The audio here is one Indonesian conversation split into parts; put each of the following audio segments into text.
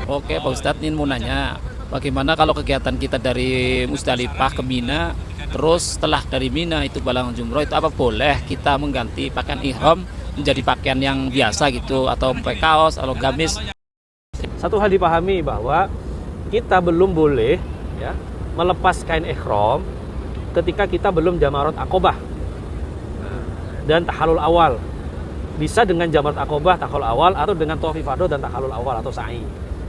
Oke, Pak Ustadz, ini mau nanya, bagaimana kalau kegiatan kita dari Musdalifah ke Mina, terus setelah dari Mina itu balang jumroh, itu apa boleh kita mengganti pakaian ihram menjadi pakaian yang biasa gitu, atau pakai kaos atau gamis? Satu hal dipahami bahwa kita belum boleh ya melepas kain ihram ketika kita belum jamarat akobah dan tahalul awal. Bisa dengan jamarat akobah, tahalul awal, atau dengan tawaf ifadah dan tahalul awal atau sa'i.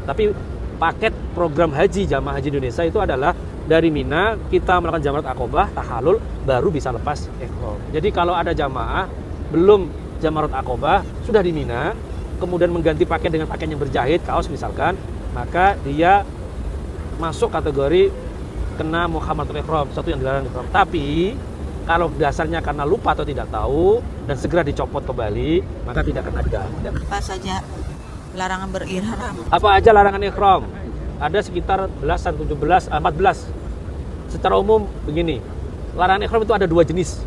Tapi paket program haji jamaah haji Indonesia itu adalah dari Mina kita melakukan jamarat akobah, tahalul, baru bisa lepas ihram. Jadi kalau ada jamaah belum jamarat akobah, sudah di Mina, kemudian mengganti pakaian dengan pakaian yang berjahit, kaos misalkan, maka dia masuk kategori kena muharatul ihram, satu yang dilarang ihram. Tapi kalau dasarnya karena lupa atau tidak tahu dan segera dicopot kembali, maka tidak kena dam. Apa saja larangan berihram? Apa aja larangan ihram? Ada sekitar belasan, 14. Secara umum begini, larangan ihram itu ada dua jenis.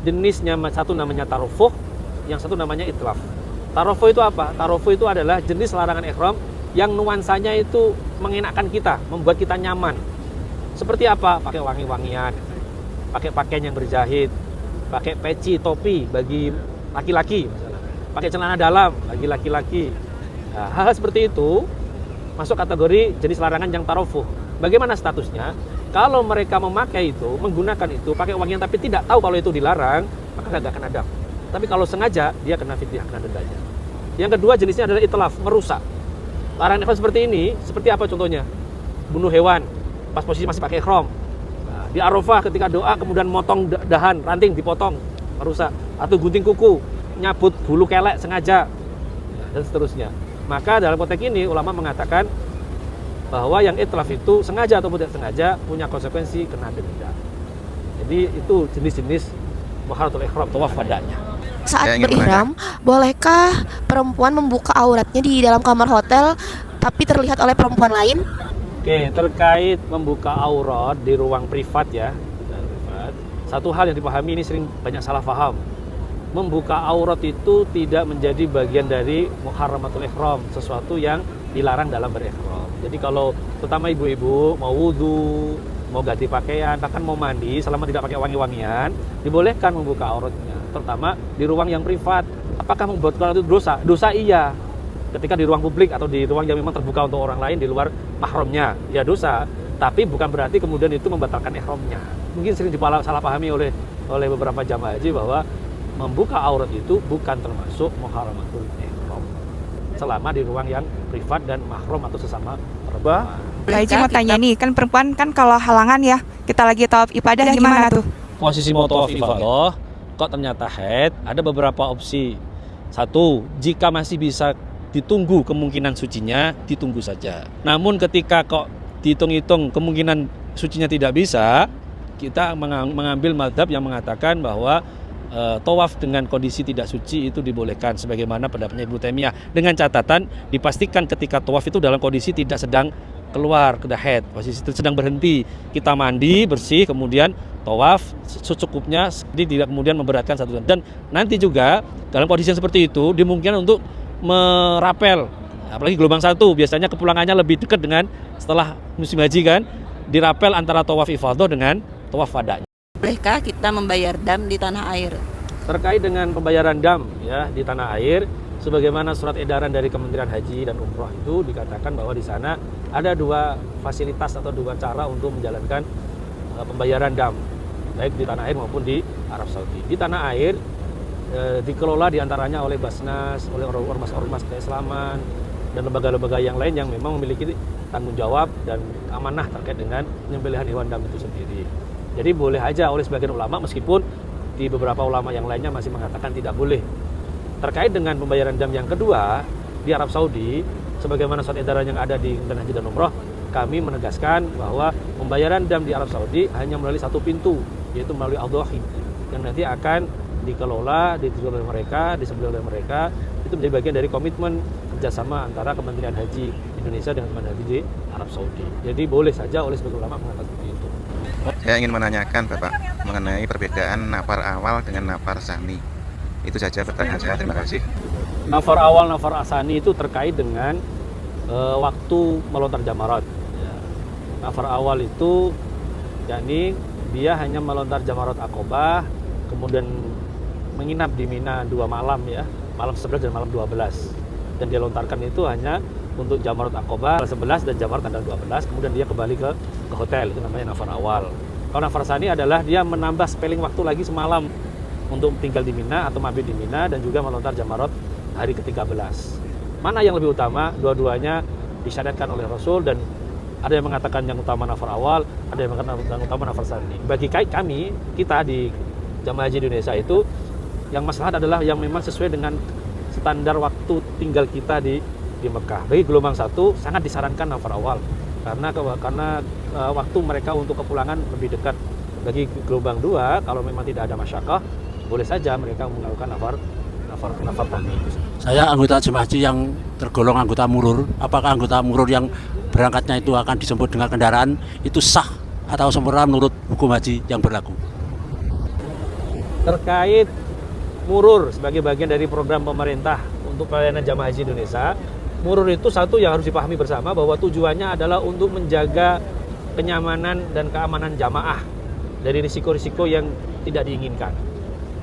Jenisnya satu namanya tarofuh, yang satu namanya itlaf. Tarofuh itu apa? Tarofuh itu adalah jenis larangan ihram yang nuansanya itu mengenakkan kita, membuat kita nyaman. Seperti apa? Pakai wangi-wangian, pakai pakaian yang berjahit, pakai peci, topi bagi laki-laki misalnya, pakai celana dalam bagi laki-laki. Nah, hal seperti itu masuk kategori jenis larangan yang tarofuh. Bagaimana statusnya? Kalau mereka memakai itu, menggunakan itu, pakai wangian tapi tidak tahu kalau itu dilarang, maka nggak kena dam. Tapi kalau sengaja, dia kena fidyah, kena dendanya. Yang kedua jenisnya adalah itlaf, merusak. Larangan ihram seperti ini, seperti apa contohnya? Bunuh hewan, pas posisi masih pakai ihram. Nah, di Arafah ketika doa kemudian motong dahan, ranting dipotong, merusak. Atau gunting kuku, nyabut bulu kelek sengaja, dan seterusnya. Maka dalam konteks ini ulama mengatakan bahwa yang itlaf itu sengaja atau tidak sengaja punya konsekuensi kena denda. Jadi itu jenis-jenis muharatul ihram, tawaf wada'nya. Saat berihram, bolehkah perempuan membuka auratnya di dalam kamar hotel tapi terlihat oleh perempuan lain? Oke, terkait membuka aurat di ruang privat ya, satu hal yang dipahami ini sering banyak salah paham. Membuka aurat itu tidak menjadi bagian dari muharramatul ihram, sesuatu yang dilarang dalam berihram. Jadi kalau terutama ibu-ibu mau wudhu, mau ganti pakaian, bahkan mau mandi, selama tidak pakai wangi-wangian, dibolehkan membuka auratnya, terutama di ruang yang privat. Apakah membuat itu dosa? Dosa iya. Ketika di ruang publik atau di ruang yang memang terbuka untuk orang lain di luar mahramnya, ya dosa. Tapi bukan berarti kemudian itu membatalkan ihramnya. Mungkin sering salah pahami oleh beberapa jamaah haji bahwa membuka aurat itu bukan termasuk muharramatul ihram selama di ruang yang privat dan mahram atau sesama perempuan. Kak Iji mau tanya nih, kan perempuan kan kalau halangan ya, kita lagi tawaf ibadah gimana tuh? Posisi mau tawaf ifadah, kok ternyata haid, ada beberapa opsi. Satu, jika masih bisa ditunggu kemungkinan sucinya, ditunggu saja. Namun ketika kok dihitung-hitung kemungkinan sucinya tidak bisa, kita mengambil mazhab yang mengatakan bahwa tawaf dengan kondisi tidak suci itu dibolehkan, sebagaimana pendapatnya Ibnu Taimiyah, dengan catatan dipastikan ketika tawaf itu dalam kondisi tidak sedang keluar ke haid, posisi itu sedang berhenti, kita mandi bersih kemudian tawaf secukupnya, jadi tidak kemudian memberatkan satu. Dan nanti juga dalam kondisi yang seperti itu dimungkinkan untuk merapel, apalagi gelombang satu biasanya kepulangannya lebih dekat dengan setelah musim haji kan, dirapel antara tawaf ifadah dengan tawaf wada'nya. Bolehkah kita membayar dam di tanah air? Terkait dengan pembayaran dam ya di tanah air, sebagaimana surat edaran dari Kementerian Haji dan Umroh itu dikatakan bahwa di sana ada dua fasilitas atau dua cara untuk menjalankan pembayaran dam, baik di tanah air maupun di Arab Saudi. Di tanah air dikelola diantaranya oleh Basnas, oleh ormas-ormas keislaman dan lembaga-lembaga yang lain yang memang memiliki tanggung jawab dan amanah terkait dengan penyembelihan hewan dam itu sendiri. Jadi boleh aja oleh sebagian ulama, meskipun di beberapa ulama yang lainnya masih mengatakan tidak boleh. Terkait dengan pembayaran dam yang kedua di Arab Saudi, sebagaimana surat edaran yang ada di Kementerian Haji dan Umroh, kami menegaskan bahwa pembayaran dam di Arab Saudi hanya melalui satu pintu, yaitu melalui al-dhahi, yang nanti akan dikelola, disebut oleh mereka, itu menjadi bagian dari komitmen kerjasama antara Kementerian Haji Indonesia dengan Kementerian Haji di Arab Saudi. Jadi boleh saja oleh sebagian ulama mengatakan seperti itu. Saya ingin menanyakan Bapak mengenai perbedaan nafar awal dengan nafar sani. Itu saja pertanyaan saya. Terima kasih. Nafar awal, nafar asani itu terkait dengan waktu melontar jamarat. Ya. Nafar awal itu yakni dia hanya melontar jamarat Aqobah, kemudian menginap di Mina 2 malam ya, malam 11 dan malam 12. Dan dia lontarkan itu hanya untuk jamarat Aqobah tanggal 11 dan jamarat tanggal 12, kemudian dia kembali ke hotel, itu namanya nafar awal. Kalau nafar sani adalah dia menambah spelling waktu lagi semalam untuk tinggal di Mina atau mabit di Mina dan juga melontar jamarat hari ke-13. Mana yang lebih utama? Dua-duanya disyariatkan oleh Rasul dan ada yang mengatakan yang utama nafar awal, ada yang mengatakan yang utama nafar sani. Bagi kami, kita di Jamaah Haji Indonesia itu yang maslahat adalah yang memang sesuai dengan standar waktu tinggal kita di Mekah. Bagi gelombang 1 sangat disarankan nafar awal karena waktu mereka untuk kepulangan lebih dekat. Bagi gelombang 2 kalau memang tidak ada masyakkah, boleh saja mereka melakukan nafar tani. Saya anggota jemaah haji yang tergolong anggota murur. Apakah anggota murur yang berangkatnya itu akan dijemput dengan kendaraan itu sah atau sempurna menurut hukum haji yang berlaku? Terkait murur sebagai bagian dari program pemerintah untuk pelayanan jamaah haji Indonesia, murur itu satu yang harus dipahami bersama bahwa tujuannya adalah untuk menjaga kenyamanan dan keamanan jamaah dari risiko-risiko yang tidak diinginkan.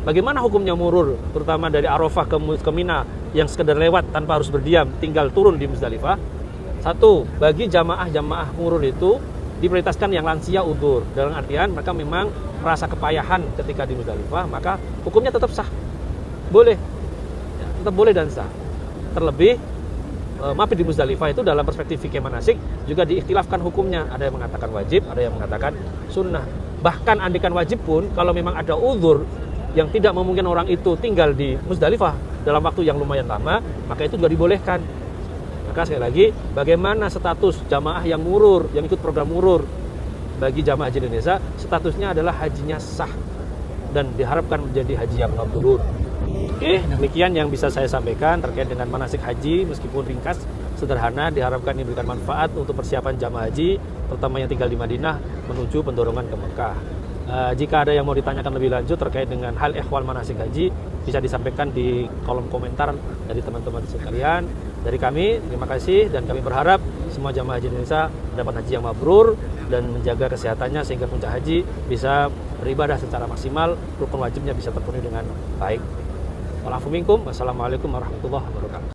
Bagaimana hukumnya murur, terutama dari Arafah ke Mina yang sekedar lewat tanpa harus berdiam, tinggal turun di Muzdalifah? Satu, bagi jamaah murur itu diprioritaskan yang lansia udzur. Dalam artian mereka memang merasa kepayahan ketika di Muzdalifah, maka hukumnya tetap sah. Boleh, ya, tetap boleh dan sah. Terlebih, mabit di Muzdalifah itu dalam perspektif fikih manasik juga diikhtilafkan hukumnya. Ada yang mengatakan wajib, ada yang mengatakan sunnah. Bahkan andikan wajib pun, kalau memang ada udzur yang tidak memungkinkan orang itu tinggal di Muzdalifah dalam waktu yang lumayan lama, maka itu juga dibolehkan. Maka sekali lagi, bagaimana status jamaah yang murur, yang ikut program murur bagi jamaah haji Indonesia, statusnya adalah hajinya sah dan diharapkan menjadi haji yang mabrur. Oke, demikian yang bisa saya sampaikan terkait dengan manasik haji, meskipun ringkas, sederhana, diharapkan diberikan manfaat untuk persiapan jamaah haji, terutama yang tinggal di Madinah, menuju pendorongan ke Mekah. Jika ada yang mau ditanyakan lebih lanjut terkait dengan hal ehwal manasik haji, bisa disampaikan di kolom komentar dari teman-teman sekalian. Dari kami, terima kasih dan kami berharap semua jamaah haji Indonesia dapat haji yang mabrur dan menjaga kesehatannya sehingga puncak haji bisa beribadah secara maksimal, rukun wajibnya bisa terpenuhi dengan baik. Wassalamualaikum warahmatullahi wabarakatuh.